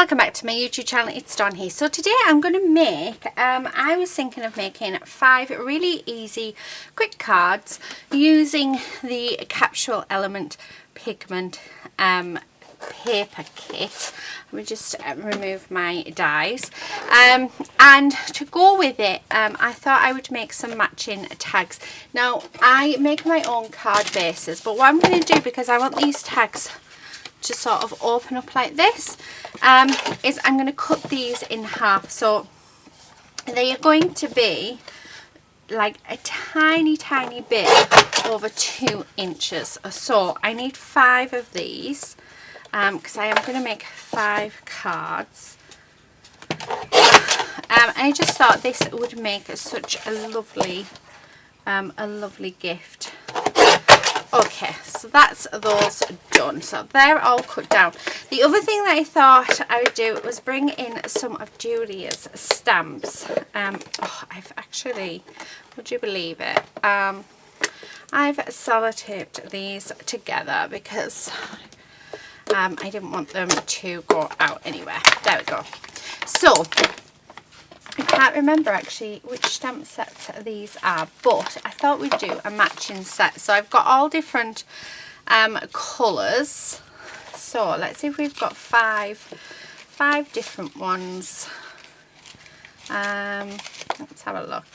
Welcome back to my YouTube channel. It's Dawn here. So today I'm going to make, I was thinking of making 5 really easy quick cards using the capsule element pigment paper kit. Let me just remove my dies, and to go with it, I thought I would make some matching tags. Now I make my own card bases, but what I'm going to do, because I want these tags to sort of open up like this, is I'm going to cut these in half. So they are going to be like a tiny bit over 2 inches. So I need 5 of these, because I am going to make 5 cards. I just thought this would make such a lovely gift. Okay, so that's those done. So they're all cut down. The other thing that I thought I would do was bring in some of Julia's stamps. I've actually, would you believe it? I've sellotaped these together because I didn't want them to go out anywhere. There we go. So I can't remember actually which stamp sets these are, but I thought we'd do a matching set. So I've got all different colours. So let's see if we've got five different ones. Let's have a look.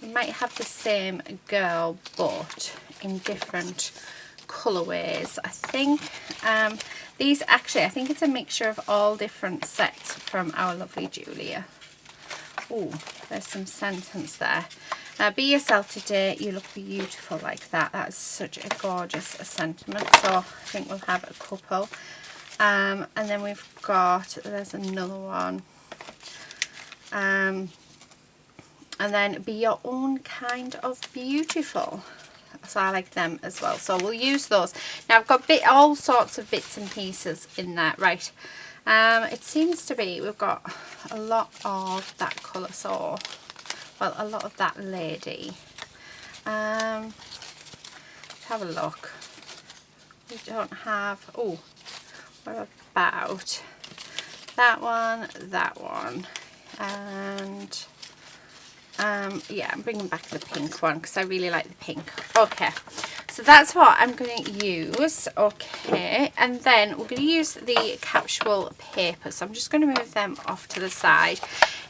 We might have the same girl, but in different colourways. I think these actually, I think it's a mixture of all different sets from our lovely Julia. Oh, there's some sentence there. Be yourself today, you look beautiful, like that. That is such a gorgeous sentiment. So I think we'll have a couple. And then we've got, there's another one. And then be your own kind of beautiful. So I like them as well. So we'll use those. Now I've got all sorts of bits and pieces in there. Right. It seems to be we've got a lot of that colour, so well, a lot of that lady. Let's have a look. We don't have, oh, what about that one, and yeah, I'm bringing back the pink one because I really like the pink. Okay, so that's what I'm going to use. Okay, and then we're going to use the capsule paper. So I'm just going to move them off to the side.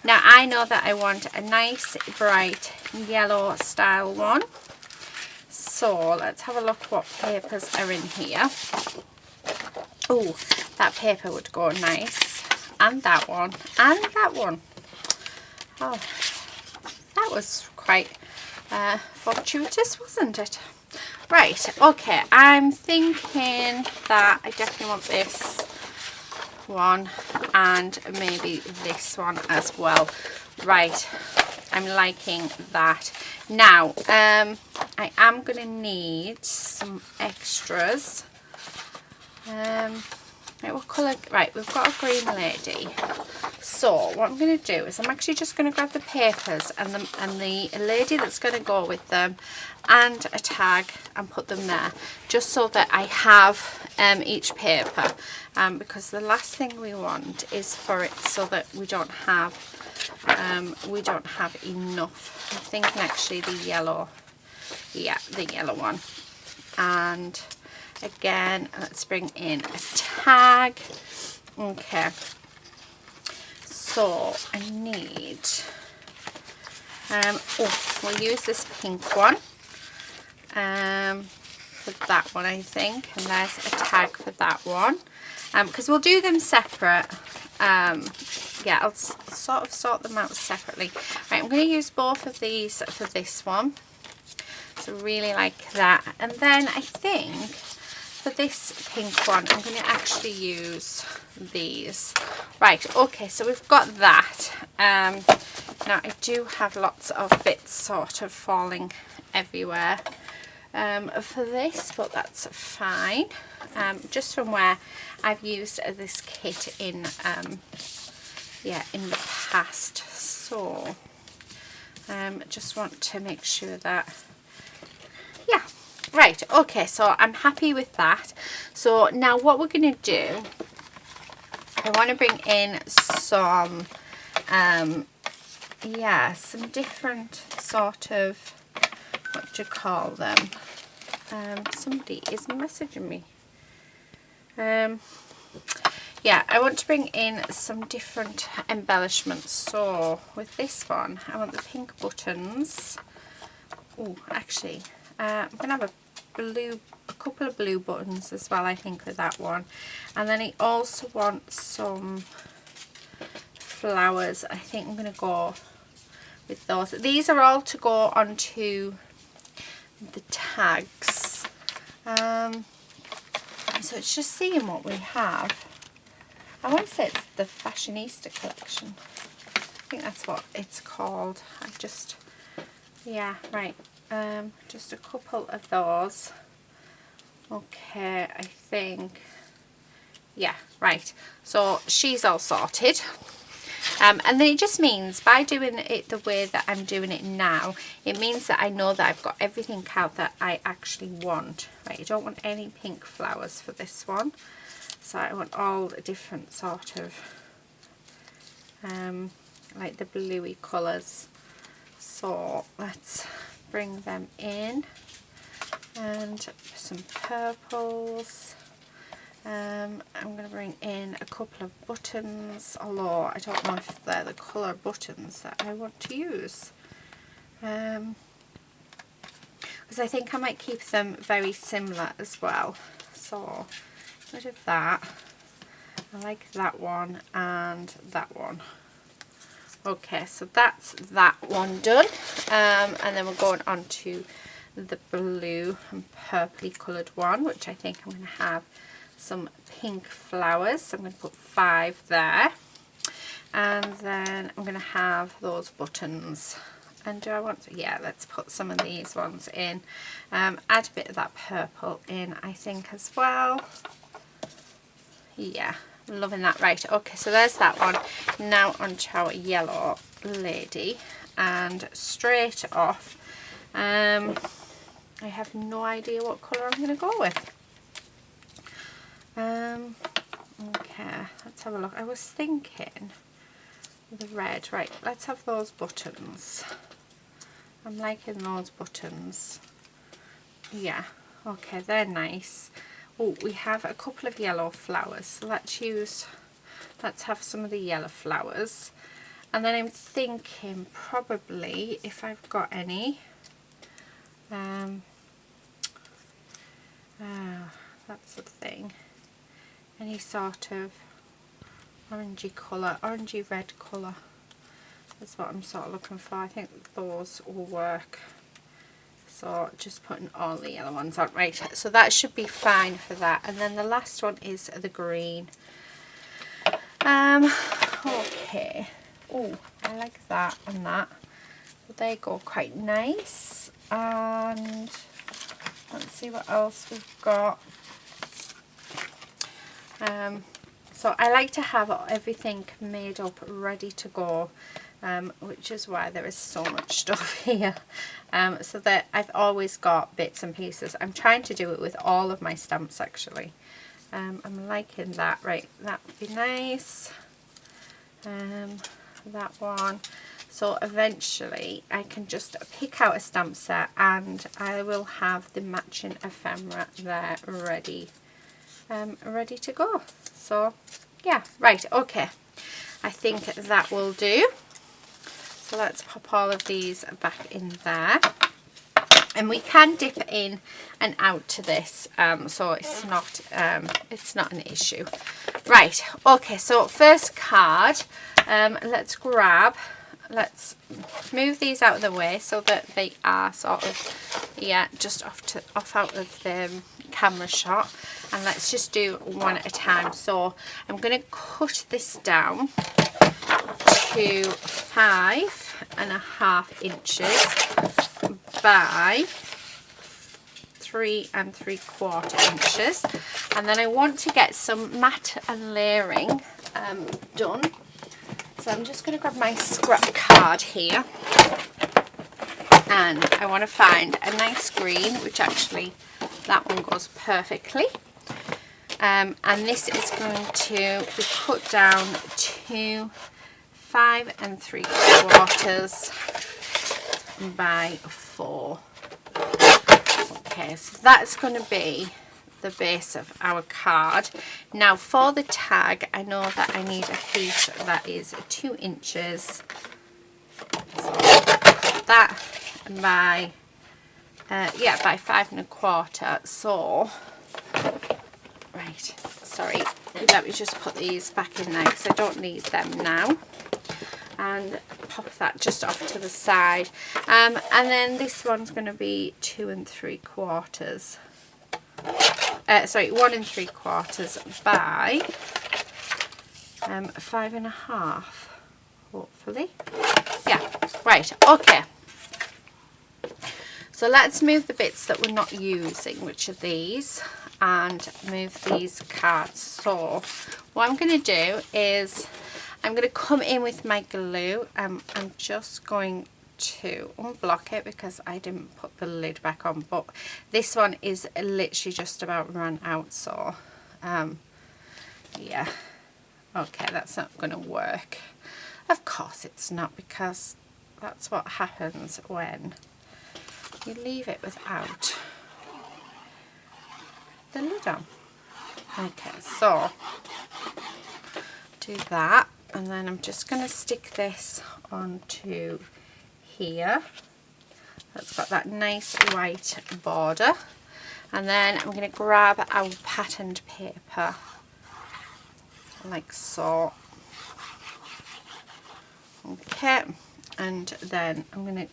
Now I know that I want a nice bright yellow style one. So let's have a look what papers are in here. Oh, that paper would go nice. And that one. And that one. Oh, that was quite fortuitous, wasn't it? Right, okay, I'm thinking that I definitely want this one and maybe this one as well. Right, I'm liking that. Now, I am going to need some extras. Right, what colour? Right, we've got a green lady. So what I'm going to do is I'm actually just going to grab the papers and the lady that's going to go with them and a tag and put them there, just so that I have each paper, because the last thing we want is for it so that we don't have enough. I'm thinking actually the yellow, yeah, the yellow one. And again, let's bring in a tag. Okay, so I need we'll use this pink one for that one, I think, and there's a tag for that one, because we'll do them separate. Yeah, I'll sort them out separately. Right, I'm going to use both of these for this one, so really like that. And then I think for this pink one I'm going to actually use these. Right, okay, so we've got that. Now I do have lots of bits sort of falling everywhere for this, but that's fine, just from where I've used this kit in yeah, in the past. So just want to make sure that, yeah. Right, okay, so I'm happy with that. So now what we're going to do I want to bring in some, yeah, some different sort of, what do you call them? Somebody is messaging me. Yeah, I want to bring in some different embellishments. So with this one, I want the pink buttons. Oh, actually, I'm going to have a couple of blue buttons as well, I think, with that one. And then I also want some flowers. I think I'm going to go with those. These are all to go onto the tags. So it's just seeing what we have. I want to say it's the Fashionista collection. I think that's what it's called. Yeah, right. Just a couple of those. Okay, I think, yeah, right. So she's all sorted. And then it just means by doing it the way that I'm doing it now, it means that I know that I've got everything out that I actually want. Right, I don't want any pink flowers for this one. So I want all the different sort of, like the bluey colours. So let's bring them in. And some purples. I'm going to bring in a couple of buttons, although I don't know if they're the colour buttons that I want to use. Because I think I might keep them very similar as well. So rid of that. I like that one and that one. Okay, so that's that one done. And then we're going on to the blue and purpley coloured one, which I think I'm going to have some pink flowers. So I'm going to put 5 there. And then I'm going to have those buttons. And do I want to, yeah, let's put some of these ones in. Add a bit of that purple in, I think, as well. Yeah, loving that. Right, okay, so there's that one. Now on to our yellow lady. And straight off, I have no idea what colour I'm going to go with. Okay, let's have a look. I was thinking the red. Right, let's have those buttons. I'm liking those buttons. Yeah, okay, they're nice. Oh, we have a couple of yellow flowers, so let's have some of the yellow flowers. And then I'm thinking probably, if I've got any, that's the thing, any sort of orangey colour, orangey red colour is what I'm sort of looking for. I think those will work. So just putting all the yellow ones on. Right, so that should be fine for that. And then the last one is the green. Okay. Oh, I like that and that. So they go quite nice. And let's see what else we've got. So I like to have everything made up, ready to go. Which is why there is so much stuff here, so that I've always got bits and pieces. I'm trying to do it with all of my stamps actually. I'm liking that. Right, that would be nice. That one. So eventually I can just pick out a stamp set and I will have the matching ephemera there ready to go. So yeah, right, okay, I think that will do. So let's pop all of these back in there. And we can dip in and out to this, so it's not an issue. Right, okay, so first card, let's let's move these out of the way so that they are sort of, yeah, just off out of the camera shot. And let's just do one at a time. So I'm going to cut this down to 5.5 inches by 3 3/4 inches, and then I want to get some mat and layering done. So I'm just going to grab my scrap card here, and I want to find a nice green, which actually that one goes perfectly. and this is going to be cut down to 5 3/4 by 4. Okay, so that's going to be the base of our card. Now for the tag, I know that I need a piece that is 2 inches. So cut that by by 5 1/4. So right, sorry, let me just put these back in there because I don't need them now, and pop that just off to the side. And then this one's going to be 2 3/4. Sorry, 1 3/4 by 5 1/2. Hopefully, yeah. Right. Okay. So let's move the bits that we're not using, which are these, and move these cards. So what I'm going to do is I'm going to come in with my glue. I'm just going to unblock it because I didn't put the lid back on, but this one is literally just about run out, so yeah, okay, that's not going to work. Of course it's not, because that's what happens when you leave it without the lid on. Okay, so do that, and then I'm just going to stick this onto here. That's got that nice white border, and then I'm going to grab our patterned paper like so. Okay, and then I'm going to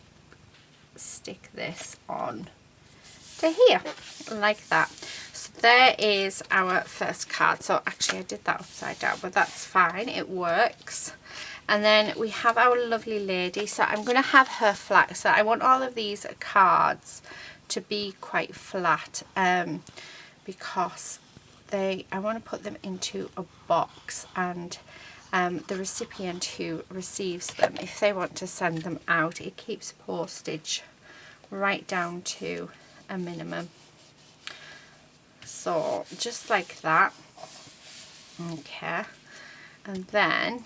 stick this on to here like that. So there is our first card. So actually I did that upside down, but that's fine, it works. And then we have our lovely lady. So I'm going to have her flat. So I want all of these cards to be quite flat, because I want to put them into a box, and the recipient who receives them, if they want to send them out, it keeps postage right down to a minimum. So just like that. Okay, and then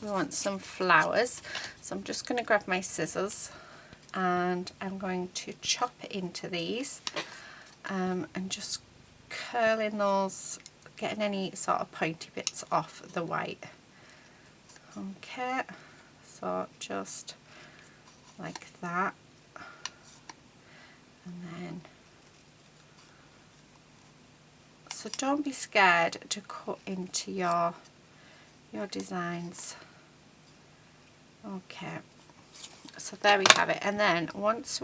we want some flowers, so I'm just going to grab my scissors and I'm going to chop into these, and just curling those, getting any sort of pointy bits off the white. Okay, so just like that, and then so don't be scared to cut into your designs. Okay, so there we have it. And then once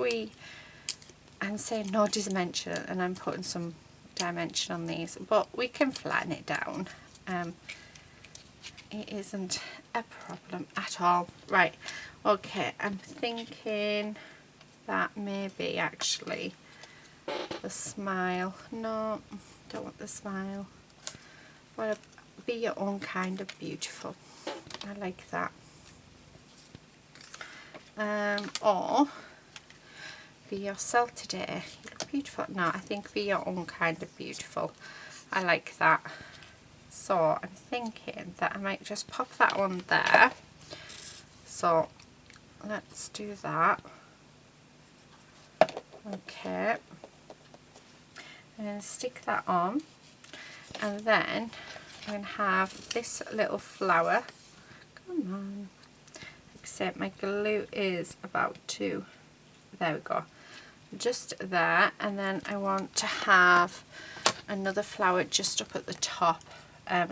I'm saying no dimension, and I'm putting some dimension on these, but we can flatten it down. It isn't a problem at all. Right, okay, I'm thinking that maybe actually the smile, no, don't want the smile. Well, be your own kind of beautiful. I like that. Or be yourself today. You look beautiful. No, I think be your own kind of beautiful. I like that. So I'm thinking that I might just pop that on there. So let's do that. Okay. And stick that on. And then I'm going to have this little flower. Come on. Except my glue is about to, there we go, just there. And then I want to have another flower just up at the top.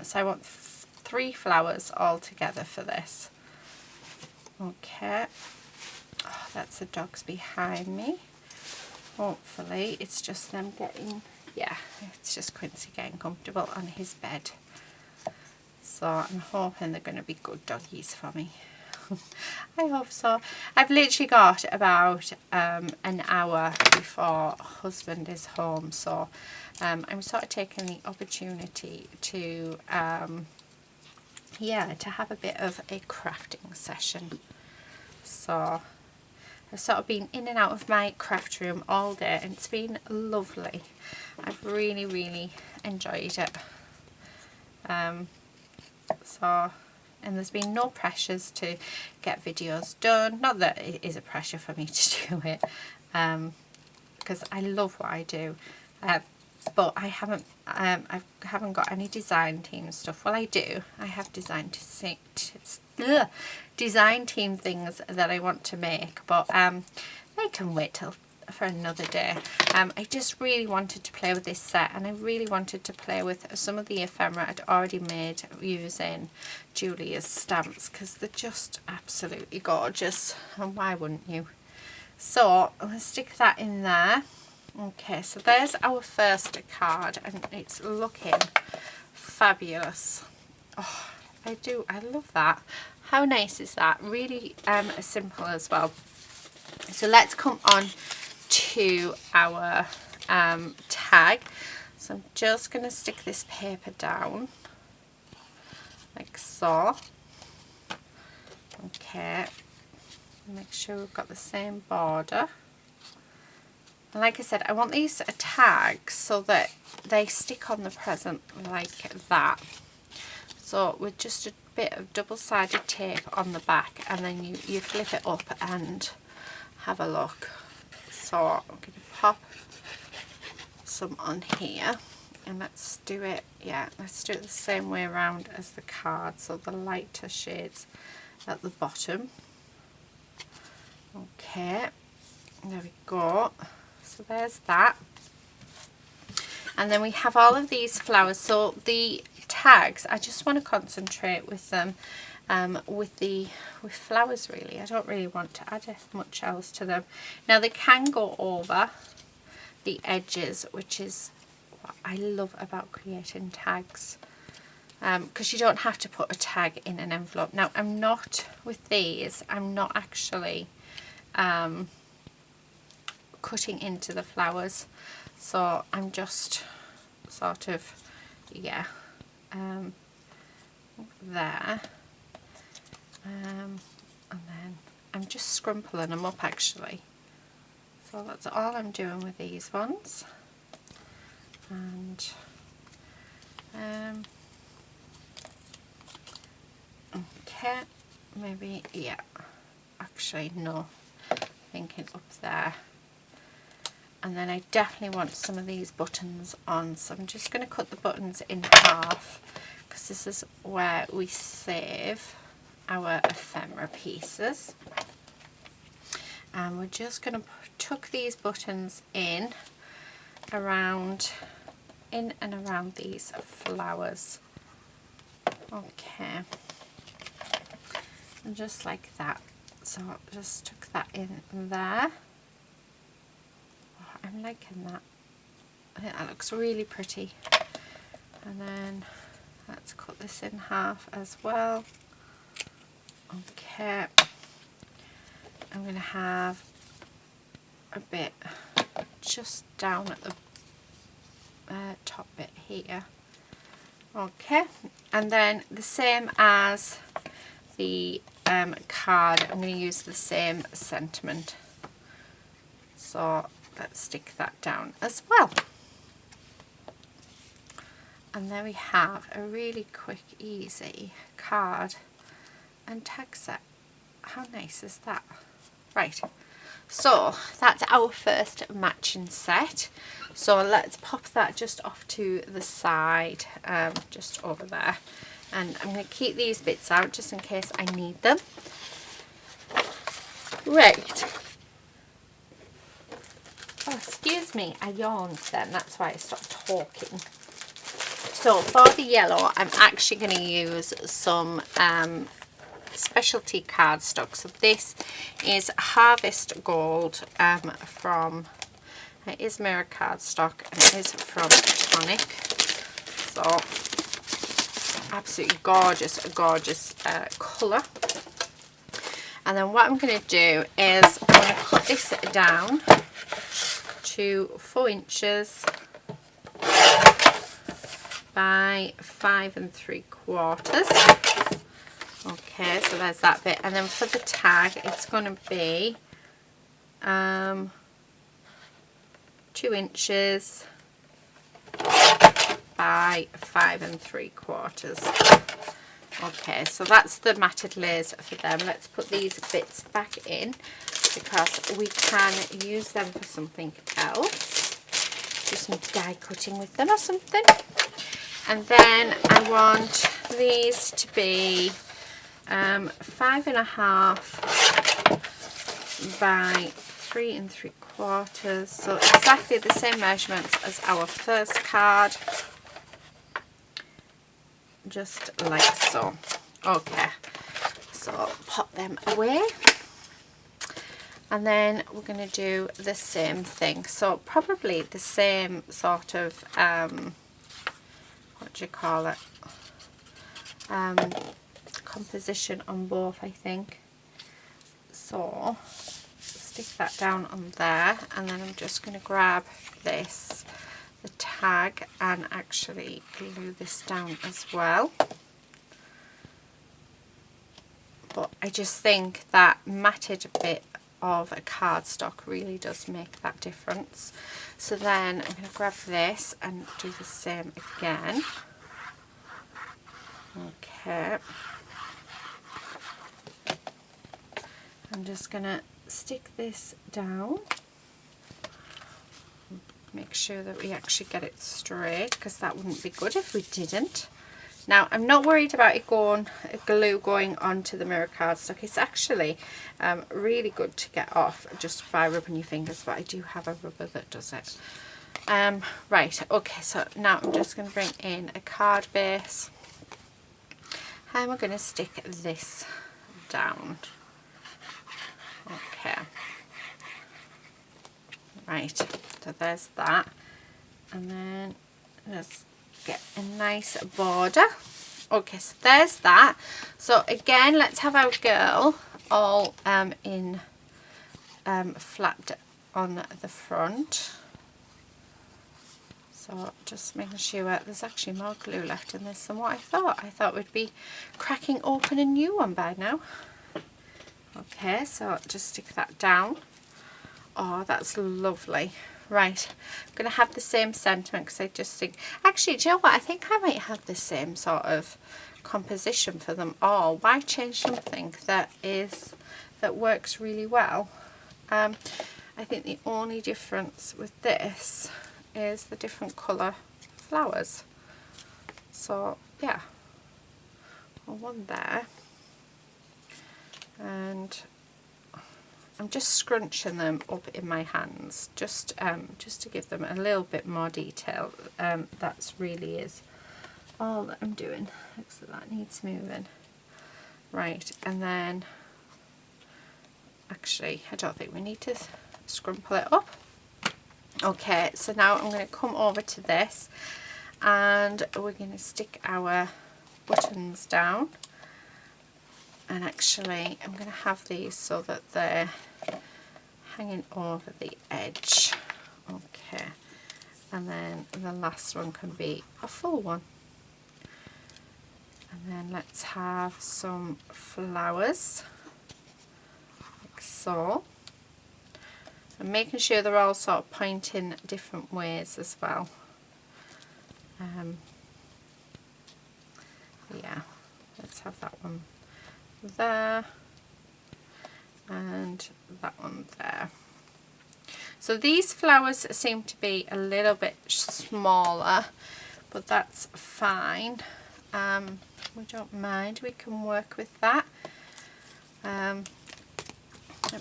So I want 3 flowers all together for this. Okay. Oh, that's the dogs behind me. Hopefully it's just them getting, yeah, it's just Quincy getting comfortable on his bed. So I'm hoping they're going to be good doggies for me. I hope so. I've literally got about an hour before husband is home, so I'm sort of taking the opportunity to yeah, to have a bit of a crafting session. So I've sort of been in and out of my craft room all day and it's been lovely. I've really enjoyed it. And there's been no pressures to get videos done. Not that it is a pressure for me to do it, because I love what I do. But I haven't got any design team stuff. Well, I do. I have design team things that I want to make, but they can wait till for another day. I just really wanted to play with this set, and I really wanted to play with some of the ephemera I'd already made using Julia's stamps, because they're just absolutely gorgeous, and why wouldn't you? So I'm going to stick that in there. Okay, so there's our first card, and it's looking fabulous. Oh, I love that. How nice is that? Really simple as well. So let's come on to our tag. So I'm just going to stick this paper down like so. Okay, make sure we've got the same border. And like I said, I want these tags so that they stick on the present like that. So with just a bit of double-sided tape on the back, and then you flip it up and have a look. So I'm going to pop some on here, and let's do it, let's do it the same way around as the card, so the lighter shades at the bottom. Okay, there we go. So there's that. And then we have all of these flowers. So the tags, I just want to concentrate with them with flowers really. I don't really want to add much else to them. Now they can go over the edges, which is what I love about creating tags, because you don't have to put a tag in an envelope. Now I'm not, with these, I'm not actually cutting into the flowers, so I'm just sort of there, and then I'm just scrumpling them up actually. So that's all I'm doing with these ones. And okay, maybe, actually no, thinking up there. And then I definitely want some of these buttons on, so I'm just going to cut the buttons in half, because this is where we save our ephemera pieces. And we're just going to tuck these buttons in and around these flowers. Okay, and just like that. So just tuck that in there. Oh, I'm liking that. I think that looks really pretty. And then let's cut this in half as well. Okay, I'm going to have a bit just down at the top bit here. Okay, and then the same as the card, I'm going to use the same sentiment. So let's stick that down as well. And there we have a really quick, easy card and tag set. How nice is that? Right, so that's our first matching set. So let's pop that just off to the side, just over there. And I'm going to keep these bits out just in case I need them. Right. Oh, excuse me, I yawned then, that's why I stopped talking. So for the yellow, I'm actually going to use some specialty cardstock. So this is Harvest Gold from, it is mirror cardstock, and it is from Tonic. So absolutely gorgeous, gorgeous colour. And then what I'm going to do is I'm going to cut this down to 4 inches by 5 3/4. Okay, so there's that bit. And then for the tag, it's going to be 2 inches by 5 3/4. Okay, so that's the matted layers for them. Let's put these bits back in because we can use them for something else. Do some die cutting with them or something. And then I want these to be 5 1/2 by 3 3/4. So exactly the same measurements as our first card. Just like so. Okay, so pop them away. And then we're going to do the same thing. So probably the same sort of, what do you call it? Composition on both, I think. So stick that down on there, and then I'm just going to grab this, the tag, and actually glue this down as well. But I just think that matted bit of a cardstock really does make that difference. So then I'm going to grab this and do the same again. Okay. I'm just going to stick this down. Make sure that we actually get it straight, because that wouldn't be good if we didn't. Now, I'm not worried about it glue going onto the mirror cardstock. It's actually really good to get off just by rubbing your fingers, but I do have a rubber that does it. Right, okay, so now I'm just going to bring in a card base, and we're going to stick this down. Okay. Right, so there's that. And then let's get a nice border. Okay, so there's that. So again, let's have our girl all in flat on the front. So just making sure there's actually more glue left in this than what I thought. I thought we'd be cracking open a new one by now. Okay, so just stick that down. Oh, that's lovely. Right, I'm going to have the same sentiment, because I just think, actually, do you know what, I think I might have the same sort of composition for them all. Why change something that works really well? I think the only difference with this is the different colour flowers. So yeah, one there, and I'm just scrunching them up in my hands, just to give them a little bit more detail. That's really is all that I'm doing. Looks like that needs moving. Right, and then actually I don't think we need to scrumple it up. Okay, so now I'm going to come over to this, and we're going to stick our buttons down. And actually I'm going to have these so that they're hanging over the edge. Okay, and then the last one can be a full one. And then let's have some flowers, like so. And making sure they're all sort of pointing different ways as well. Yeah, let's have that one there, and that one there. So these flowers seem to be a little bit smaller, but that's fine. We don't mind, we can work with that. Let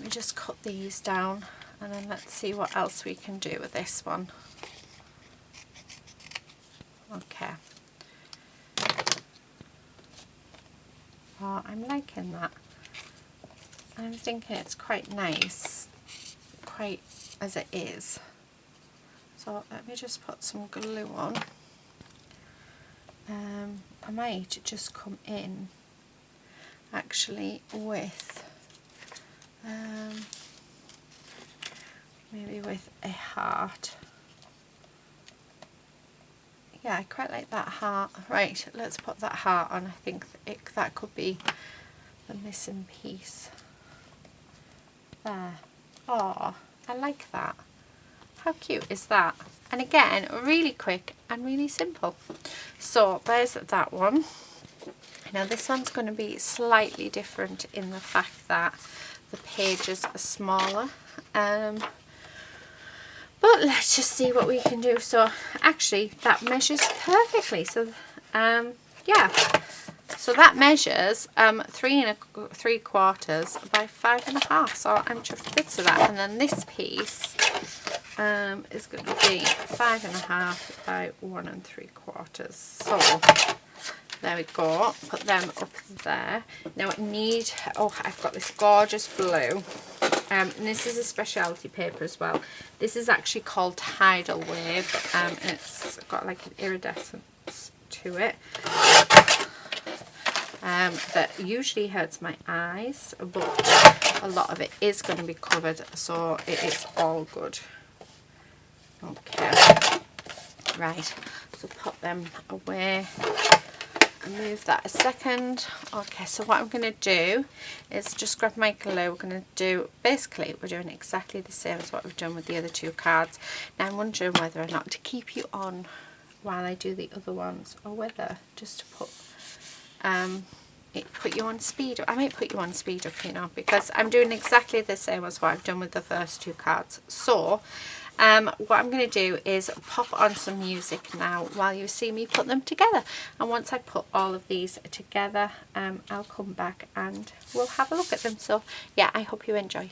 me just cut these down, and then let's see what else we can do with this one. Okay. Oh, I'm liking that. I'm thinking it's quite nice, quite as it is. So let me just put some glue on. I might just come in actually with maybe with a heart. Yeah, I quite like that heart. Right, let's put that heart on. I think that could be the missing piece. There. Oh, I like that. How cute is that? And again, really quick and really simple. So there's that one. Now this one's going to be slightly different in the fact that the pages are smaller. But let's just see what we can do. So actually that measures perfectly. So yeah. So that measures 3 3/4 by 5.5. So I'm chuffed bits of that. And then this piece is going to be 5.5 by 1 3/4. So there we go. Put them up there. Now I need, oh, I've got this gorgeous blue. And this is a specialty paper as well. This is actually called Tidal Wave, and it's got like an iridescence to it. That usually hurts my eyes, but a lot of it is going to be covered, so it is all good. Okay, right, so put them away and move that a second. Okay, so what I'm going to do is just grab my glue. We're going to do, basically we're doing exactly the same as what we've done with the other 2 cards. Now I'm wondering whether or not to keep you on while I do the other ones, or whether just to put you on speed. I might put you on speed up, you know, because I'm doing exactly the same as what I've done with the first 2 cards. So what I'm going to do is pop on some music now while you see me put them together, and once I put all of these together I'll come back and we'll have a look at them. So yeah, I hope you enjoy.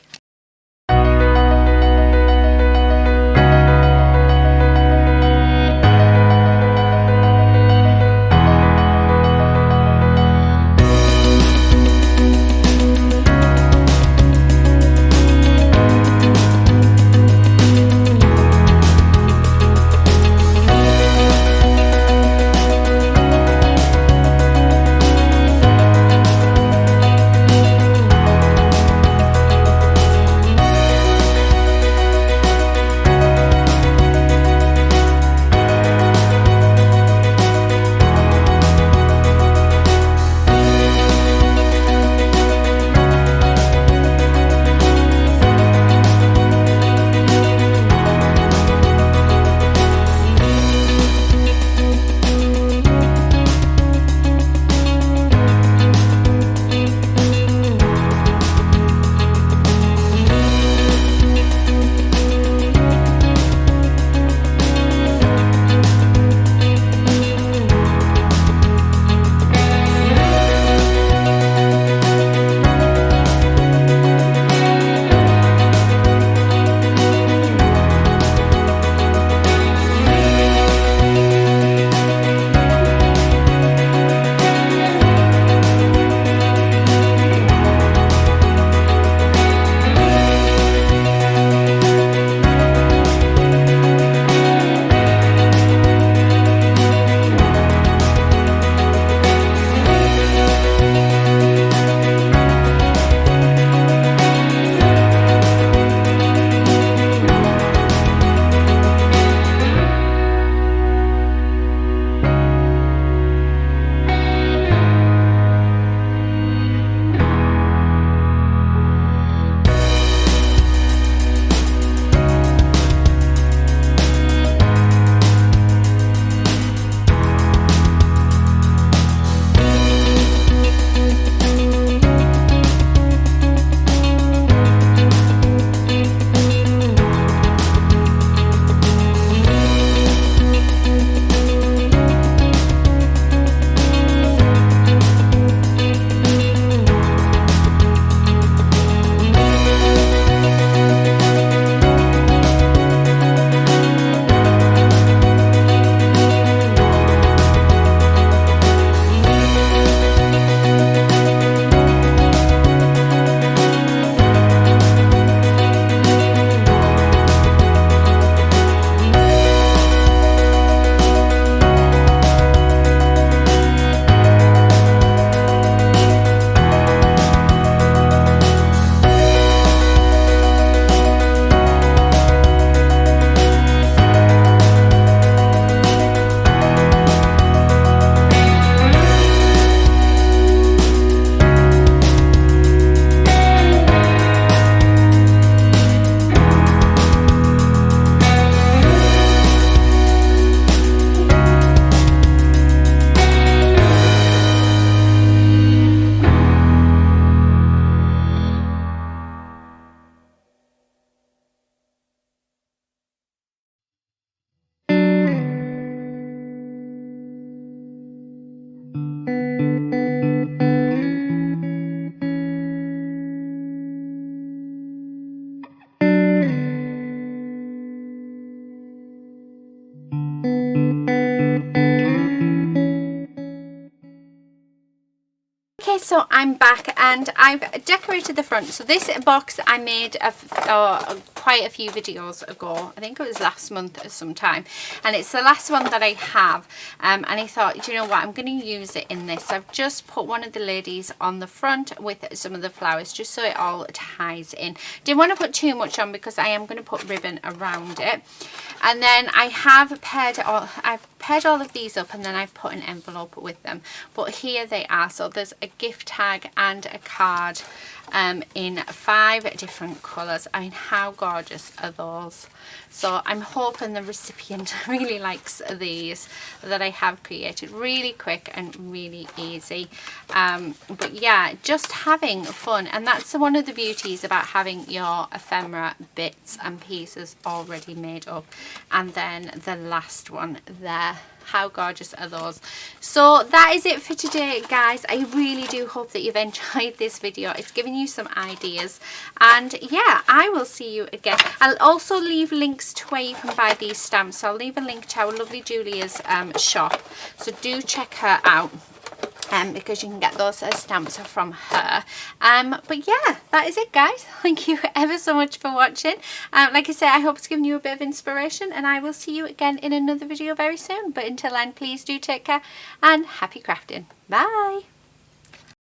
guys, so I'm back and I've decorated the front. So this box I made quite a few videos ago. I think it was last month sometime, and it's the last one that I have, and I thought, you know what, I'm going to use it in this. So I've just put one of the ladies on the front with some of the flowers just so it all ties in. Didn't want to put too much on because I am going to put ribbon around it. And then I have paired all of these up, and then I've put an envelope with them. But here they are. So there's a gift tag and a card in 5 different colours. I mean, how gorgeous are those? So I'm hoping the recipient really likes these that I have created. Really quick and really easy. But yeah, just having fun. And that's one of the beauties about having your ephemera bits and pieces already made up. And then the last one there. How gorgeous are those? So that is it for today, guys. I really do hope that you've enjoyed this video. It's given you some ideas, and yeah, I will see you again. I'll also leave links to where you can buy these stamps. So I'll leave a link to our lovely Julia's shop, so do check her out. Because you can get those stamps from her. But yeah, that is it, guys. Thank you ever so much for watching. Like I said, I hope it's given you a bit of inspiration, and I will see you again in another video very soon. But until then, please do take care and happy crafting. Bye.